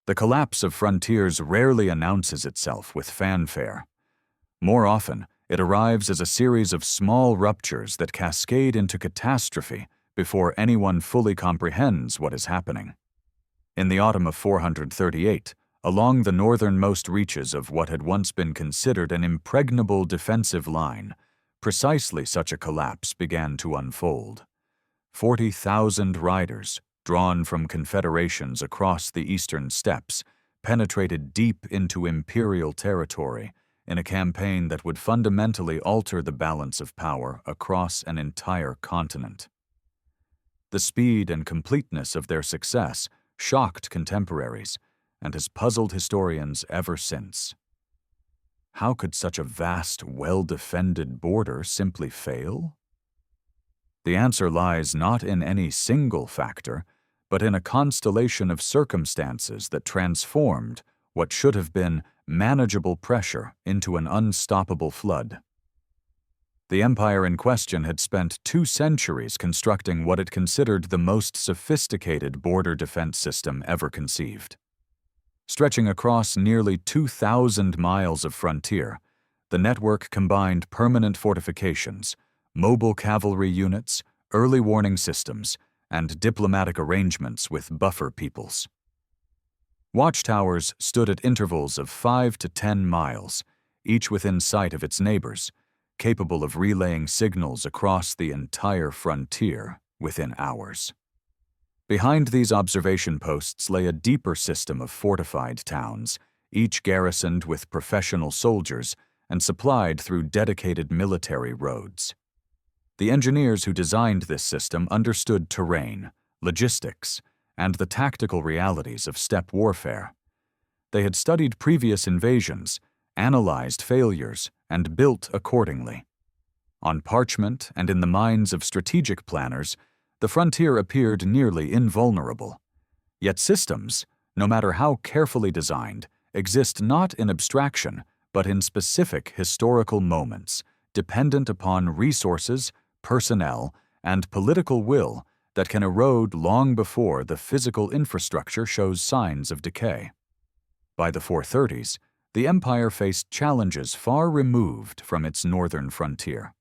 The collapse of frontiers rarely announces itself with fanfare. More often, it arrives as a series of small ruptures that cascade into catastrophe before anyone fully comprehends what is happening. In the autumn of 438, along the northernmost reaches of what had once been considered an impregnable defensive line, precisely such a collapse began to unfold. 40,000 riders, drawn from confederations across the eastern steppes, penetrated deep into imperial territory in a campaign that would fundamentally alter the balance of power across an entire continent. The speed and completeness of their success shocked contemporaries and has puzzled historians ever since. How could such a vast, well-defended border simply fail? The answer lies not in any single factor, but in a constellation of circumstances that transformed what should have been manageable pressure into an unstoppable flood. The empire in question had spent 2 centuries constructing what it considered the most sophisticated border defense system ever conceived. Stretching across nearly 2,000 miles of frontier, the network combined permanent fortifications, mobile cavalry units, early warning systems, and diplomatic arrangements with buffer peoples. Watchtowers stood at intervals of 5 to 10 miles, each within sight of its neighbors, capable of relaying signals across the entire frontier within hours. Behind these observation posts lay a deeper system of fortified towns, each garrisoned with professional soldiers and supplied through dedicated military roads. The engineers who designed this system understood terrain, logistics, and the tactical realities of steppe warfare. They had studied previous invasions, analyzed failures, and built accordingly. On parchment and in the minds of strategic planners, the frontier appeared nearly invulnerable. Yet systems, no matter how carefully designed, exist not in abstraction, but in specific historical moments, dependent upon resources, personnel, and political will that can erode long before the physical infrastructure shows signs of decay. By the 430s, the empire faced challenges far removed from its northern frontier.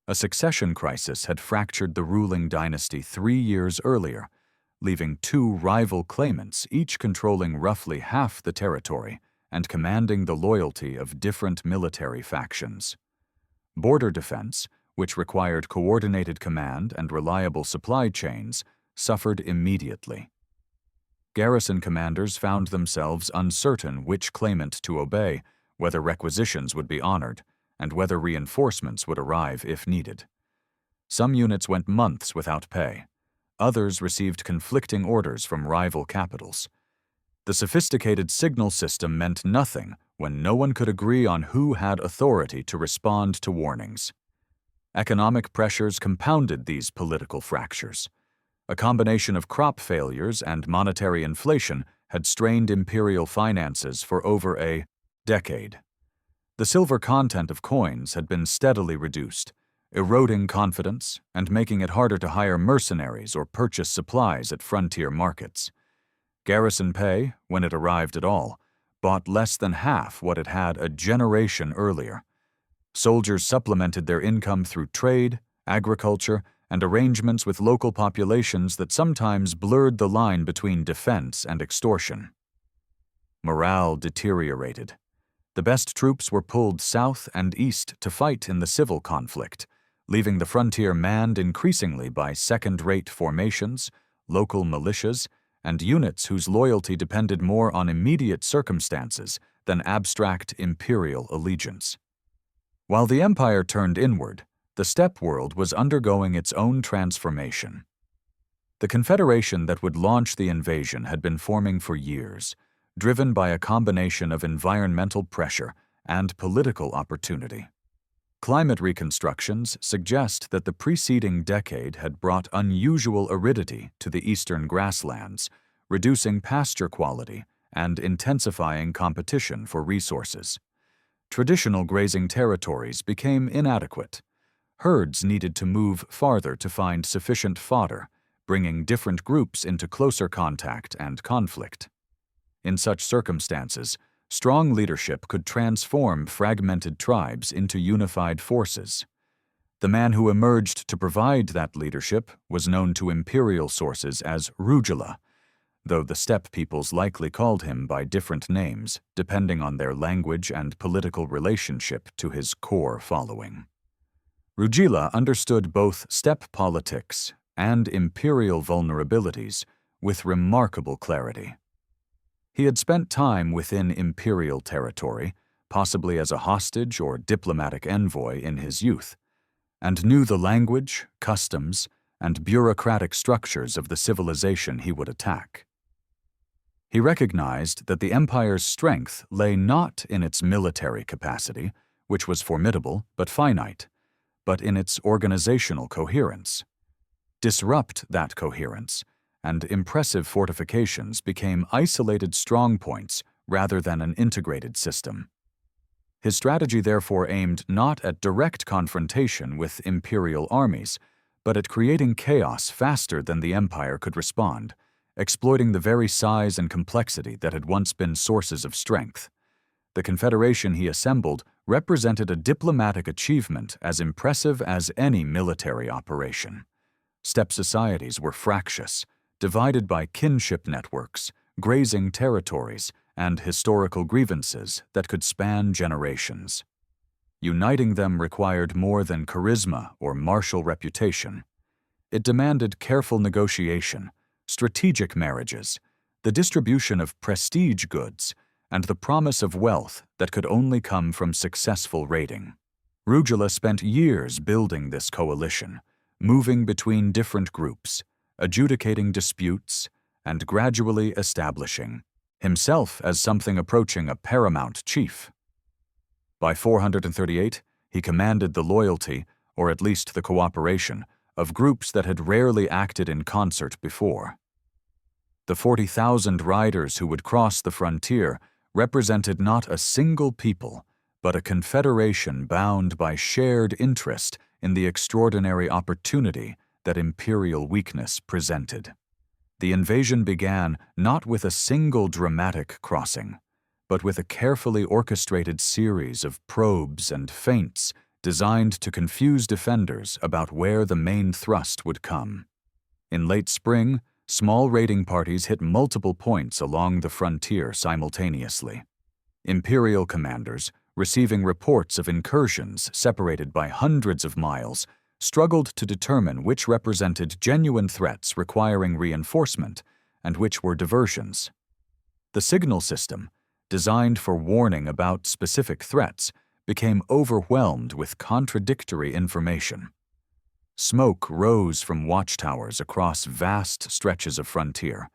A succession crisis had fractured the ruling dynasty 3 years earlier, leaving 2 rival claimants, each controlling roughly half the territory and commanding the loyalty of different military factions. Border defense, which required coordinated command and reliable supply chains, suffered immediately. Garrison commanders found themselves uncertain which claimant to obey, whether requisitions would be honored, and whether reinforcements would arrive if needed. Some units went months without pay. Others received conflicting orders from rival capitals. The sophisticated signal system meant nothing when no one could agree on who had authority to respond to warnings. Economic pressures compounded these political fractures. A combination of crop failures and monetary inflation had strained imperial finances for over a decade. The silver content of coins had been steadily reduced, eroding confidence and making it harder to hire mercenaries or purchase supplies at frontier markets. Garrison pay, when it arrived at all, bought less than half what it had a generation earlier. Soldiers supplemented their income through trade, agriculture, and arrangements with local populations that sometimes blurred the line between defense and extortion. Morale deteriorated. The best troops were pulled south and east to fight in the civil conflict, leaving the frontier manned increasingly by second-rate formations, local militias, and units whose loyalty depended more on immediate circumstances than abstract imperial allegiance. While the empire turned inward, the steppe world was undergoing its own transformation. The confederation that would launch the invasion had been forming for years, driven by a combination of environmental pressure and political opportunity. Climate reconstructions suggest that the preceding decade had brought unusual aridity to the eastern grasslands, reducing pasture quality and intensifying competition for resources. Traditional grazing territories became inadequate. Herds needed to move farther to find sufficient fodder, bringing different groups into closer contact and conflict. In such circumstances, strong leadership could transform fragmented tribes into unified forces. The man who emerged to provide that leadership was known to imperial sources as Rugila, though the steppe peoples likely called him by different names depending on their language and political relationship to his core following. Rugila understood both steppe politics and imperial vulnerabilities with remarkable clarity. He had spent time within imperial territory, possibly as a hostage or diplomatic envoy in his youth, and knew the language, customs, and bureaucratic structures of the civilization he would attack. He recognized that the empire's strength lay not in its military capacity, which was formidable but finite, but in its organizational coherence. Disrupt that coherence, and impressive fortifications became isolated strongpoints rather than an integrated system. His strategy therefore aimed not at direct confrontation with imperial armies, but at creating chaos faster than the empire could respond, exploiting the very size and complexity that had once been sources of strength. The confederation he assembled represented a diplomatic achievement as impressive as any military operation. Steppe societies were fractious, divided by kinship networks, grazing territories, and historical grievances that could span generations. Uniting them required more than charisma or martial reputation. It demanded careful negotiation, strategic marriages, the distribution of prestige goods, and the promise of wealth that could only come from successful raiding. Rugila spent years building this coalition, moving between different groups, adjudicating disputes, and gradually establishing himself as something approaching a paramount chief. By 438, he commanded the loyalty, or at least the cooperation, of groups that had rarely acted in concert before. The 40,000 riders who would cross the frontier represented not a single people, but a confederation bound by shared interest in the extraordinary opportunity that imperial weakness presented. The invasion began not with a single dramatic crossing, but with a carefully orchestrated series of probes and feints designed to confuse defenders about where the main thrust would come. In late spring, small raiding parties hit multiple points along the frontier simultaneously. Imperial commanders, receiving reports of incursions separated by hundreds of miles, struggled to determine which represented genuine threats requiring reinforcement and which were diversions. The signal system, designed for warning about specific threats, became overwhelmed with contradictory information. Smoke rose from watchtowers across vast stretches of frontier,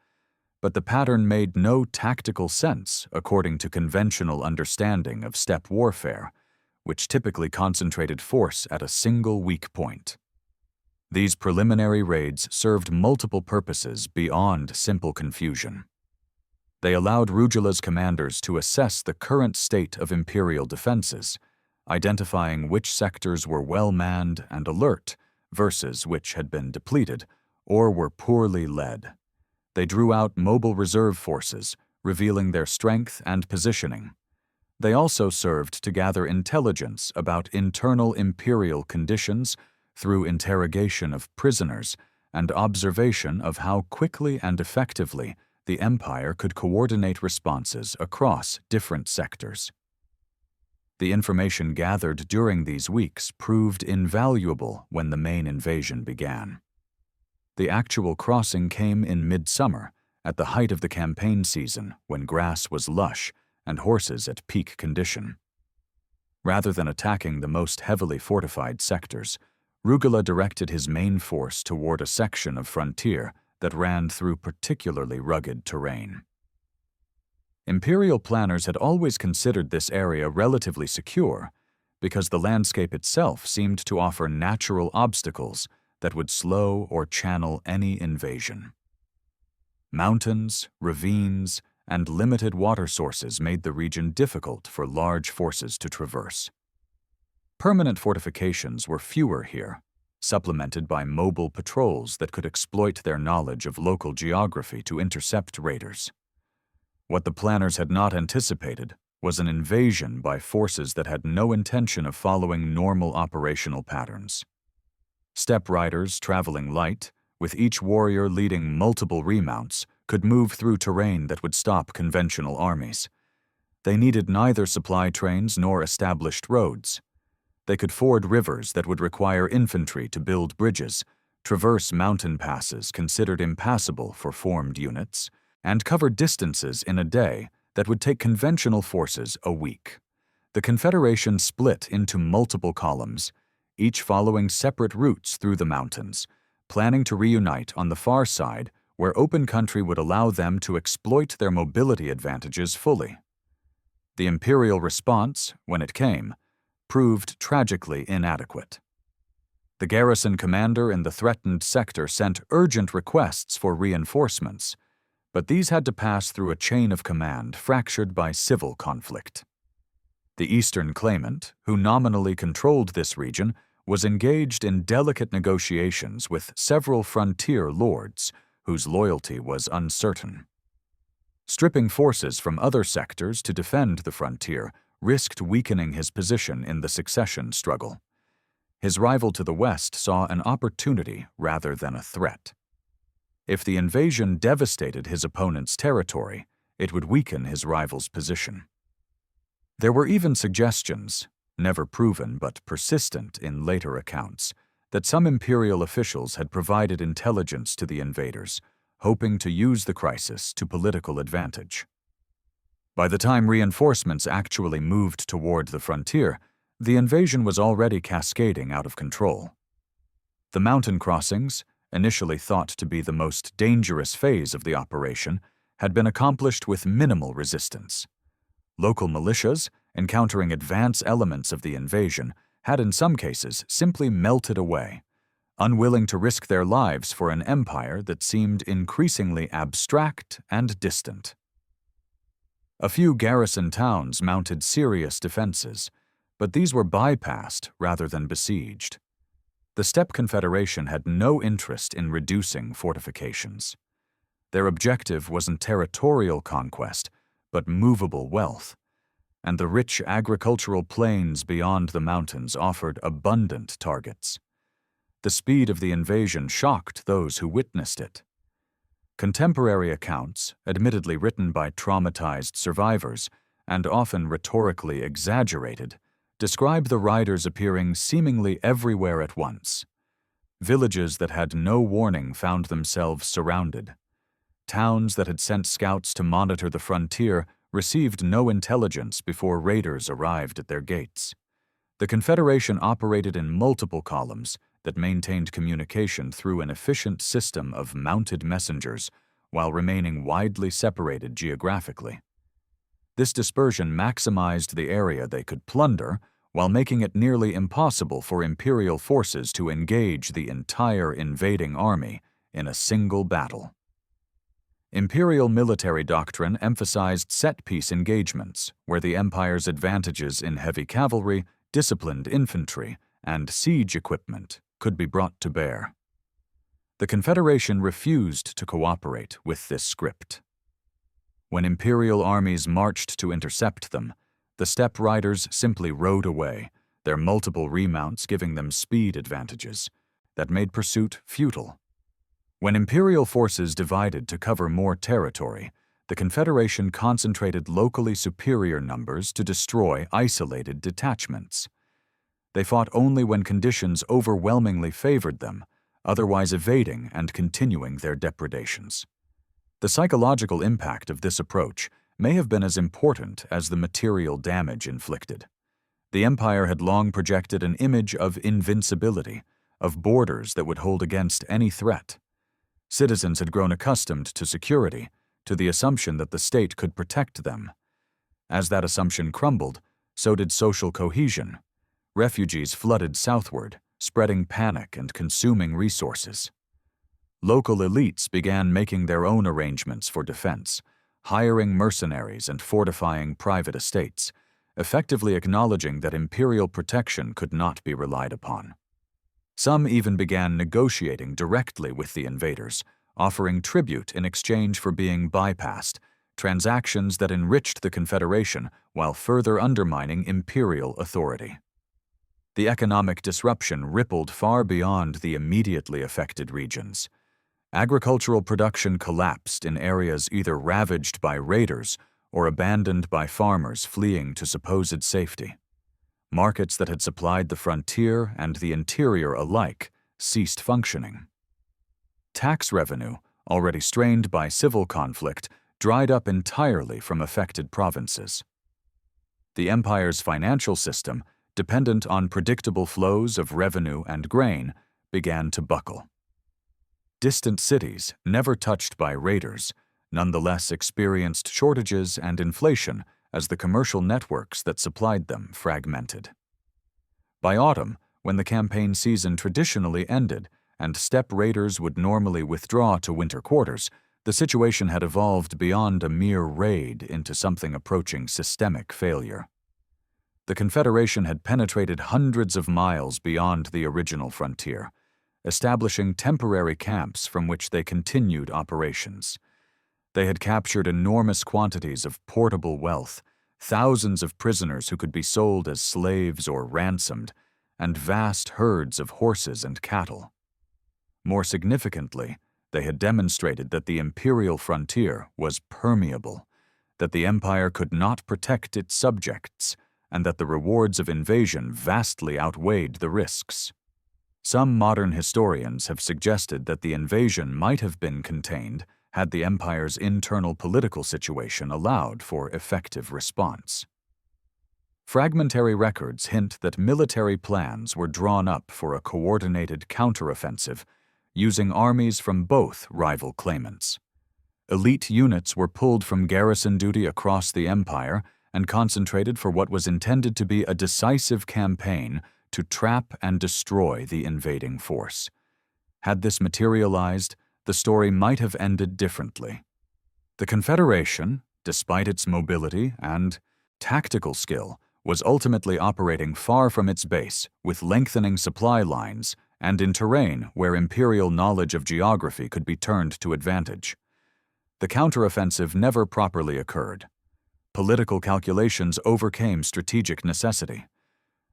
but the pattern made no tactical sense according to conventional understanding of steppe warfare, which typically concentrated force at a single weak point. These preliminary raids served multiple purposes beyond simple confusion. They allowed Rugila's commanders to assess the current state of imperial defenses, identifying which sectors were well-manned and alert versus which had been depleted or were poorly led. They drew out mobile reserve forces, revealing their strength and positioning. They also served to gather intelligence about internal imperial conditions through interrogation of prisoners and observation of how quickly and effectively the empire could coordinate responses across different sectors. The information gathered during these weeks proved invaluable when the main invasion began. The actual crossing came in midsummer, at the height of the campaign season when grass was lush and horses at peak condition. Rather than attacking the most heavily fortified sectors, Rugila directed his main force toward a section of frontier that ran through particularly rugged terrain. Imperial planners had always considered this area relatively secure because the landscape itself seemed to offer natural obstacles that would slow or channel any invasion. Mountains, ravines, and limited water sources made the region difficult for large forces to traverse. Permanent fortifications were fewer here, supplemented by mobile patrols that could exploit their knowledge of local geography to intercept raiders. What the planners had not anticipated was an invasion by forces that had no intention of following normal operational patterns. Steppe riders traveling light, with each warrior leading multiple remounts, could move through terrain that would stop conventional armies. They needed neither supply trains nor established roads. They could ford rivers that would require infantry to build bridges, traverse mountain passes considered impassable for formed units, and cover distances in a day that would take conventional forces a week. The Confederation split into multiple columns, each following separate routes through the mountains, planning to reunite on the far side where open country would allow them to exploit their mobility advantages fully. The Imperial response, when it came, proved tragically inadequate. The garrison commander in the threatened sector sent urgent requests for reinforcements, but these had to pass through a chain of command fractured by civil conflict. The eastern claimant, who nominally controlled this region, was engaged in delicate negotiations with several frontier lords whose loyalty was uncertain. Stripping forces from other sectors to defend the frontier risked weakening his position in the succession struggle. His rival to the west saw an opportunity rather than a threat. If the invasion devastated his opponent's territory, it would weaken his rival's position. There were even suggestions, never proven but persistent in later accounts, that some imperial officials had provided intelligence to the invaders, hoping to use the crisis to political advantage. By the time reinforcements actually moved toward the frontier, the invasion was already cascading out of control. The mountain crossings, initially thought to be the most dangerous phase of the operation, had been accomplished with minimal resistance. Local militias, encountering advance elements of the invasion, had in some cases simply melted away, unwilling to risk their lives for an empire that seemed increasingly abstract and distant. A few garrison towns mounted serious defenses, but these were bypassed rather than besieged. The Steppe Confederation had no interest in reducing fortifications. Their objective wasn't territorial conquest, but movable wealth, and the rich agricultural plains beyond the mountains offered abundant targets. The speed of the invasion shocked those who witnessed it. Contemporary accounts, admittedly written by traumatized survivors and often rhetorically exaggerated, describe the riders appearing seemingly everywhere at once. Villages that had no warning found themselves surrounded. Towns that had sent scouts to monitor the frontier received no intelligence before raiders arrived at their gates. The Confederation operated in multiple columns that maintained communication through an efficient system of mounted messengers while remaining widely separated geographically. This dispersion maximized the area they could plunder while making it nearly impossible for Imperial forces to engage the entire invading army in a single battle. Imperial military doctrine emphasized set-piece engagements, where the Empire's advantages in heavy cavalry, disciplined infantry, and siege equipment could be brought to bear. The Confederation refused to cooperate with this script. When Imperial armies marched to intercept them, the steppe riders simply rode away, their multiple remounts giving them speed advantages that made pursuit futile. When Imperial forces divided to cover more territory, the Confederation concentrated locally superior numbers to destroy isolated detachments. They fought only when conditions overwhelmingly favored them, otherwise evading and continuing their depredations. The psychological impact of this approach may have been as important as the material damage inflicted. The Empire had long projected an image of invincibility, of borders that would hold against any threat. Citizens had grown accustomed to security, to the assumption that the state could protect them. As that assumption crumbled, so did social cohesion. Refugees flooded southward, spreading panic and consuming resources. Local elites began making their own arrangements for defense, hiring mercenaries and fortifying private estates, effectively acknowledging that imperial protection could not be relied upon. Some even began negotiating directly with the invaders, offering tribute in exchange for being bypassed, transactions that enriched the Confederation while further undermining imperial authority. The economic disruption rippled far beyond the immediately affected regions. Agricultural production collapsed in areas either ravaged by raiders or abandoned by farmers fleeing to supposed safety. Markets that had supplied the frontier and the interior alike ceased functioning. Tax revenue, already strained by civil conflict, dried up entirely from affected provinces. The empire's financial system, dependent on predictable flows of revenue and grain, began to buckle. Distant cities, never touched by raiders, nonetheless experienced shortages and inflation as the commercial networks that supplied them fragmented. By autumn, when the campaign season traditionally ended and steppe raiders would normally withdraw to winter quarters, the situation had evolved beyond a mere raid into something approaching systemic failure. The Confederation had penetrated hundreds of miles beyond the original frontier, establishing temporary camps from which they continued operations. They had captured enormous quantities of portable wealth, thousands of prisoners who could be sold as slaves or ransomed, and vast herds of horses and cattle. More significantly, they had demonstrated that the imperial frontier was permeable, that the empire could not protect its subjects, and that the rewards of invasion vastly outweighed the risks. Some modern historians have suggested that the invasion might have been contained had the empire's internal political situation allowed for effective response. Fragmentary records hint that military plans were drawn up for a coordinated counteroffensive using armies from both rival claimants. Elite units were pulled from garrison duty across the empire and concentrated for what was intended to be a decisive campaign to trap and destroy the invading force. Had this materialized, the story might have ended differently. The Confederation, despite its mobility and tactical skill, was ultimately operating far from its base, with lengthening supply lines and in terrain where imperial knowledge of geography could be turned to advantage. The counteroffensive never properly occurred. Political calculations overcame strategic necessity.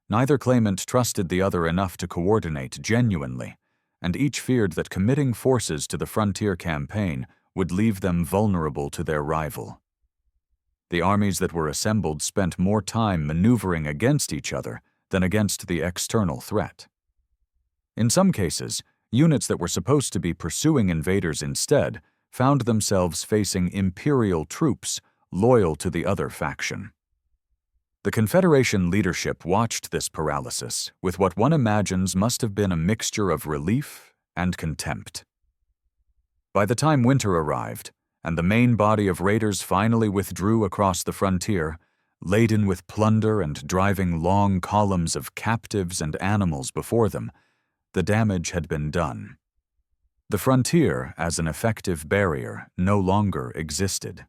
Neither claimant trusted the other enough to coordinate genuinely, and each feared that committing forces to the frontier campaign would leave them vulnerable to their rival. The armies that were assembled spent more time maneuvering against each other than against the external threat. In some cases, units that were supposed to be pursuing invaders instead found themselves facing imperial troops loyal to the other faction. The Confederation leadership watched this paralysis with what one imagines must have been a mixture of relief and contempt. By the time winter arrived, and the main body of raiders finally withdrew across the frontier, laden with plunder and driving long columns of captives and animals before them, the damage had been done. The frontier, as an effective barrier, no longer existed.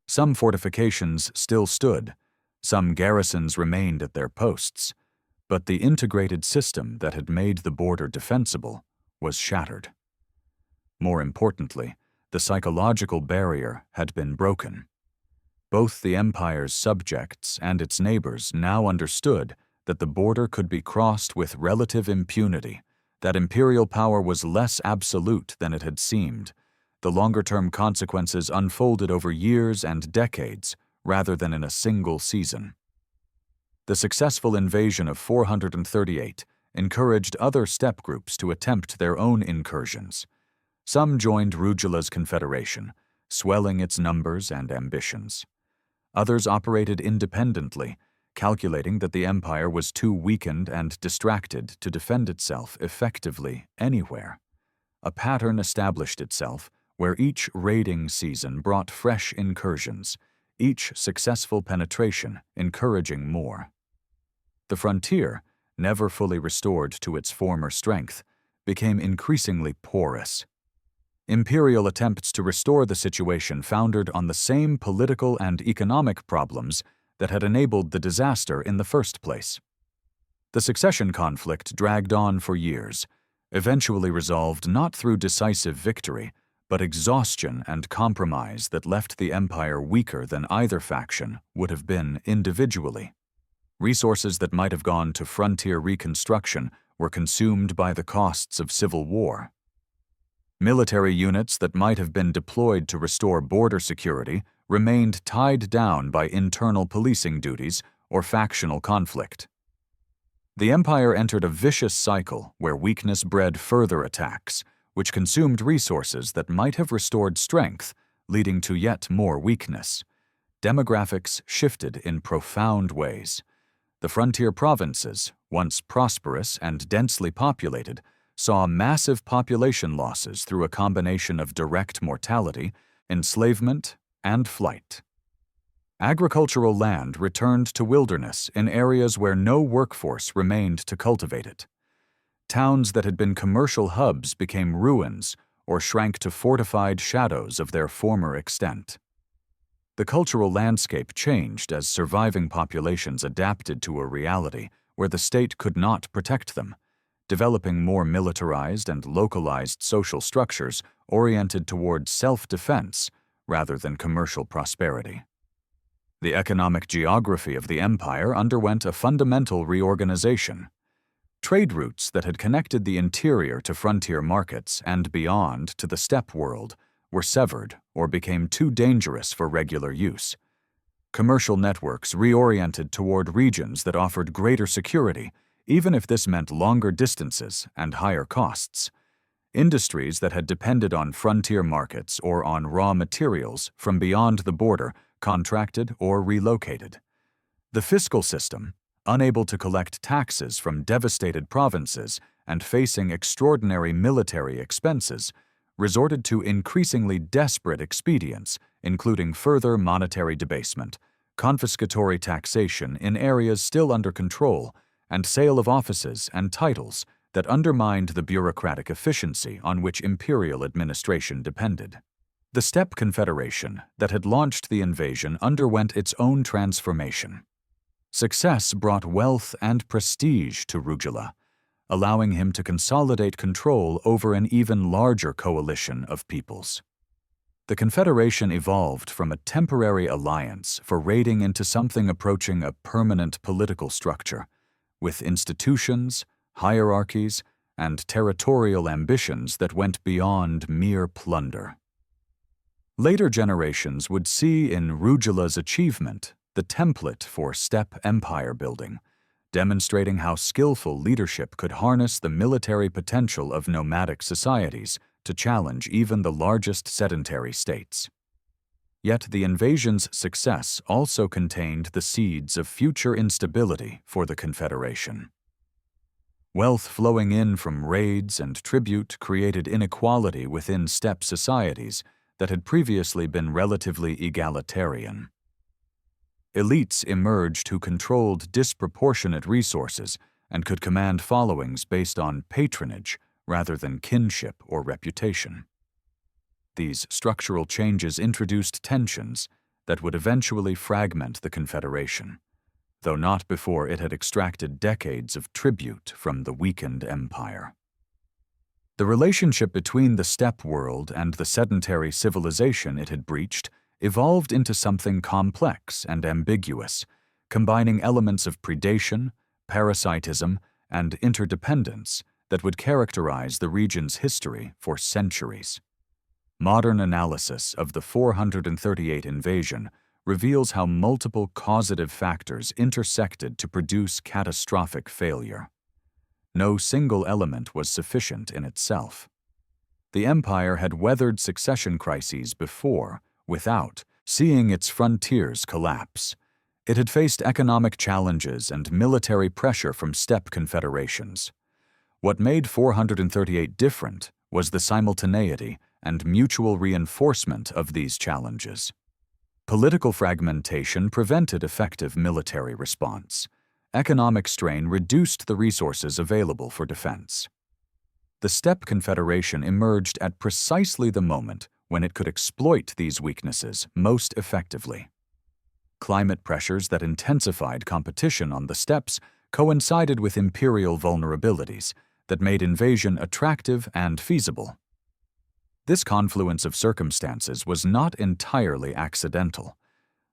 Some fortifications still stood, some garrisons remained at their posts, but the integrated system that had made the border defensible was shattered. More importantly, the psychological barrier had been broken. Both the empire's subjects and its neighbors now understood that the border could be crossed with relative impunity, that imperial power was less absolute than it had seemed. The longer-term consequences unfolded over years and decades rather than in a single season. The successful invasion of 438 encouraged other steppe groups to attempt their own incursions. Some joined Rugula's confederation, swelling its numbers and ambitions. Others operated independently, calculating that the empire was too weakened and distracted to defend itself effectively anywhere. A pattern established itself where each raiding season brought fresh incursions, each successful penetration encouraging more. The frontier, never fully restored to its former strength, became increasingly porous. Imperial attempts to restore the situation foundered on the same political and economic problems that had enabled the disaster in the first place. The succession conflict dragged on for years, eventually resolved not through decisive victory, but exhaustion and compromise that left the empire weaker than either faction would have been individually. Resources that might have gone to frontier reconstruction were consumed by the costs of civil war. Military units that might have been deployed to restore border security remained tied down by internal policing duties or factional conflict. The empire entered a vicious cycle where weakness bred further attacks, which consumed resources that might have restored strength, leading to yet more weakness. Demographics shifted in profound ways. The frontier provinces, once prosperous and densely populated, saw massive population losses through a combination of direct mortality, enslavement, and flight. Agricultural land returned to wilderness in areas where no workforce remained to cultivate it. Towns that had been commercial hubs became ruins or shrank to fortified shadows of their former extent. The cultural landscape changed as surviving populations adapted to a reality where the state could not protect them, developing more militarized and localized social structures oriented toward self-defense rather than commercial prosperity. The economic geography of the empire underwent a fundamental reorganization. Trade routes that had connected the interior to frontier markets and beyond to the steppe world were severed or became too dangerous for regular use. Commercial networks reoriented toward regions that offered greater security, even if this meant longer distances and higher costs. Industries that had depended on frontier markets or on raw materials from beyond the border contracted or relocated. The fiscal system, unable to collect taxes from devastated provinces and facing extraordinary military expenses, resorted to increasingly desperate expedients, including further monetary debasement, confiscatory taxation in areas still under control, and sale of offices and titles that undermined the bureaucratic efficiency on which imperial administration depended. The Steppe Confederation that had launched the invasion underwent its own transformation. Success brought wealth and prestige to Rugila, allowing him to consolidate control over an even larger coalition of peoples. The Confederation evolved from a temporary alliance for raiding into something approaching a permanent political structure, with institutions, hierarchies, and territorial ambitions that went beyond mere plunder. Later generations would see in Rugila's achievement the template for steppe empire building, demonstrating how skillful leadership could harness the military potential of nomadic societies to challenge even the largest sedentary states. Yet the invasion's success also contained the seeds of future instability for the Confederation. Wealth flowing in from raids and tribute created inequality within steppe societies that had previously been relatively egalitarian. Elites emerged who controlled disproportionate resources and could command followings based on patronage rather than kinship or reputation. These structural changes introduced tensions that would eventually fragment the Confederation, though not before it had extracted decades of tribute from the weakened empire. The relationship between the steppe world and the sedentary civilization it had breached evolved into something complex and ambiguous, combining elements of predation, parasitism, and interdependence that would characterize the region's history for centuries. Modern analysis of the 438 invasion reveals how multiple causative factors intersected to produce catastrophic failure. No single element was sufficient in itself. The empire had weathered succession crises before, without seeing its frontiers collapse. It had faced economic challenges and military pressure from steppe confederations. What made 438 different was the simultaneity and mutual reinforcement of these challenges. Political fragmentation prevented effective military response. Economic strain reduced the resources available for defense. The Steppe Confederation emerged at precisely the moment when it could exploit these weaknesses most effectively. Climate pressures that intensified competition on the steppes coincided with imperial vulnerabilities that made invasion attractive and feasible. This confluence of circumstances was not entirely accidental.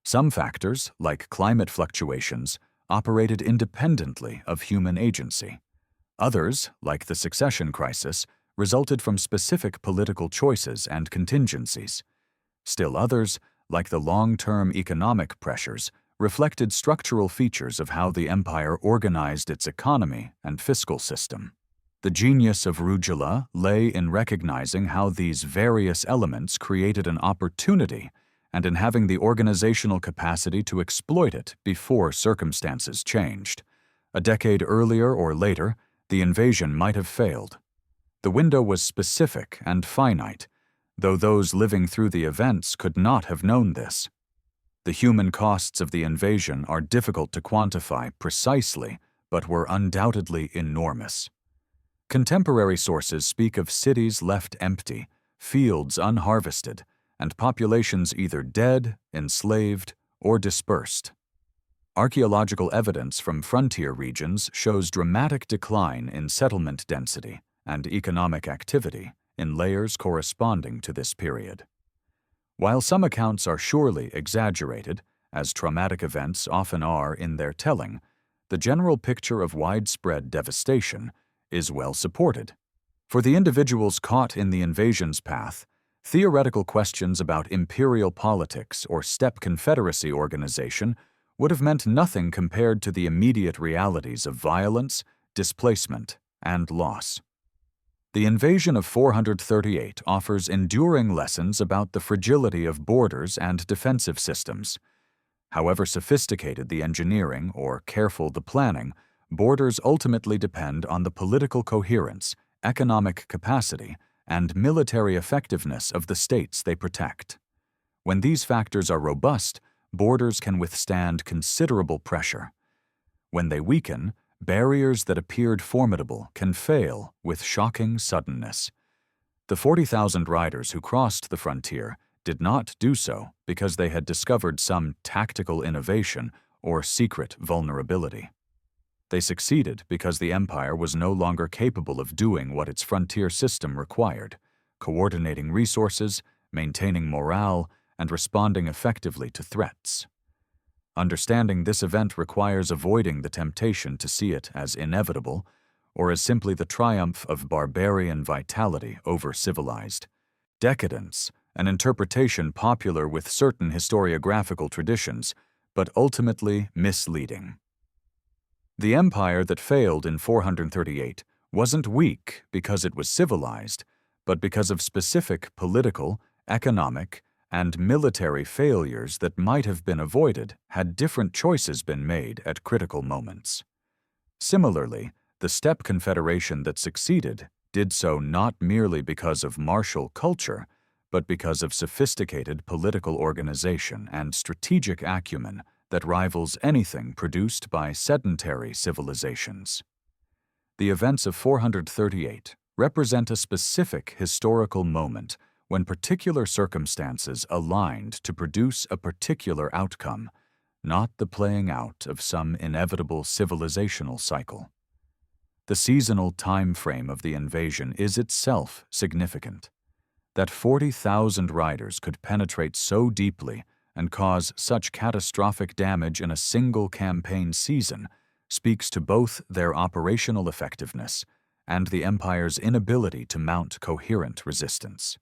Some factors, like climate fluctuations, operated independently of human agency. Others, like the succession crisis, resulted from specific political choices and contingencies. Still others, like the long-term economic pressures, reflected structural features of how the empire organized its economy and fiscal system. The genius of Rugila lay in recognizing how these various elements created an opportunity and in having the organizational capacity to exploit it before circumstances changed. A decade earlier or later, the invasion might have failed. The window was specific and finite, though those living through the events could not have known this. The human costs of the invasion are difficult to quantify precisely, but were undoubtedly enormous. Contemporary sources speak of cities left empty, fields unharvested, and populations either dead, enslaved, or dispersed. Archaeological evidence from frontier regions shows dramatic decline in settlement density and economic activity in layers corresponding to this period. While some accounts are surely exaggerated, as traumatic events often are in their telling, the general picture of widespread devastation is well supported. For the individuals caught in the invasion's path, theoretical questions about imperial politics or steppe confederacy organization would have meant nothing compared to the immediate realities of violence, displacement, and loss. The invasion of 438 offers enduring lessons about the fragility of borders and defensive systems. However sophisticated the engineering or careful the planning, borders ultimately depend on the political coherence, economic capacity, and military effectiveness of the states they protect. When these factors are robust, borders can withstand considerable pressure. When they weaken, barriers that appeared formidable can fail with shocking suddenness. The 40,000 riders who crossed the frontier did not do so because they had discovered some tactical innovation or secret vulnerability. They succeeded because the empire was no longer capable of doing what its frontier system required: coordinating resources, maintaining morale, and responding effectively to threats. Understanding this event requires avoiding the temptation to see it as inevitable or as simply the triumph of barbarian vitality over civilized decadence, an interpretation popular with certain historiographical traditions, but ultimately misleading. The empire that failed in 438 wasn't weak because it was civilized, but because of specific political, economic, and military failures that might have been avoided had different choices been made at critical moments. Similarly, the steppe confederation that succeeded did so not merely because of martial culture, but because of sophisticated political organization and strategic acumen that rivals anything produced by sedentary civilizations. The events of 438 represent a specific historical moment when particular circumstances aligned to produce a particular outcome, not the playing out of some inevitable civilizational cycle. The seasonal time frame of the invasion is itself significant. That 40,000 riders could penetrate so deeply and cause such catastrophic damage in a single campaign season speaks to both their operational effectiveness and the empire's inability to mount coherent resistance.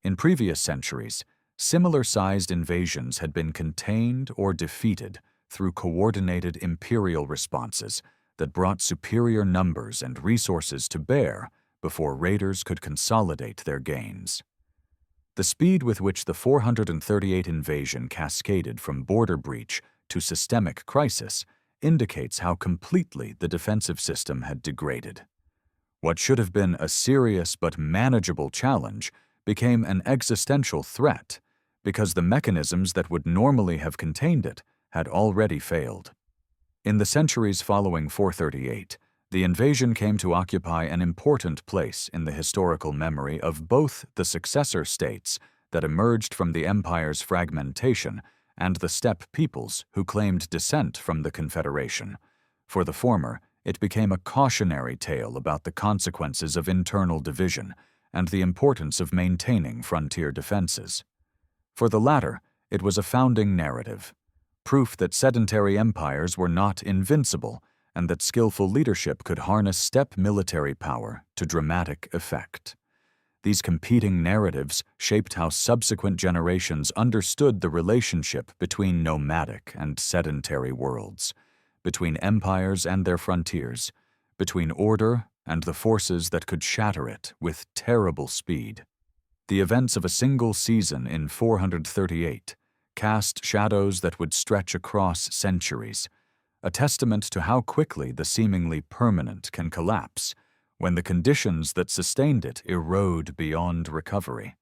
In previous centuries, similar-sized invasions had been contained or defeated through coordinated imperial responses that brought superior numbers and resources to bear before raiders could consolidate their gains. The speed with which the 438 invasion cascaded from border breach to systemic crisis indicates how completely the defensive system had degraded. What should have been a serious but manageable challenge became an existential threat because the mechanisms that would normally have contained it had already failed. In the centuries following 438, the invasion came to occupy an important place in the historical memory of both the successor states that emerged from the empire's fragmentation and the steppe peoples who claimed descent from the Confederation. For the former, it became a cautionary tale about the consequences of internal division, and the importance of maintaining frontier defenses. For the latter, it was a founding narrative, proof that sedentary empires were not invincible and that skillful leadership could harness steppe military power to dramatic effect. These competing narratives shaped how subsequent generations understood the relationship between nomadic and sedentary worlds, between empires and their frontiers, between order and the forces that could shatter it with terrible speed. The events of a single season in 438 cast shadows that would stretch across centuries, a testament to how quickly the seemingly permanent can collapse when the conditions that sustained it erode beyond recovery.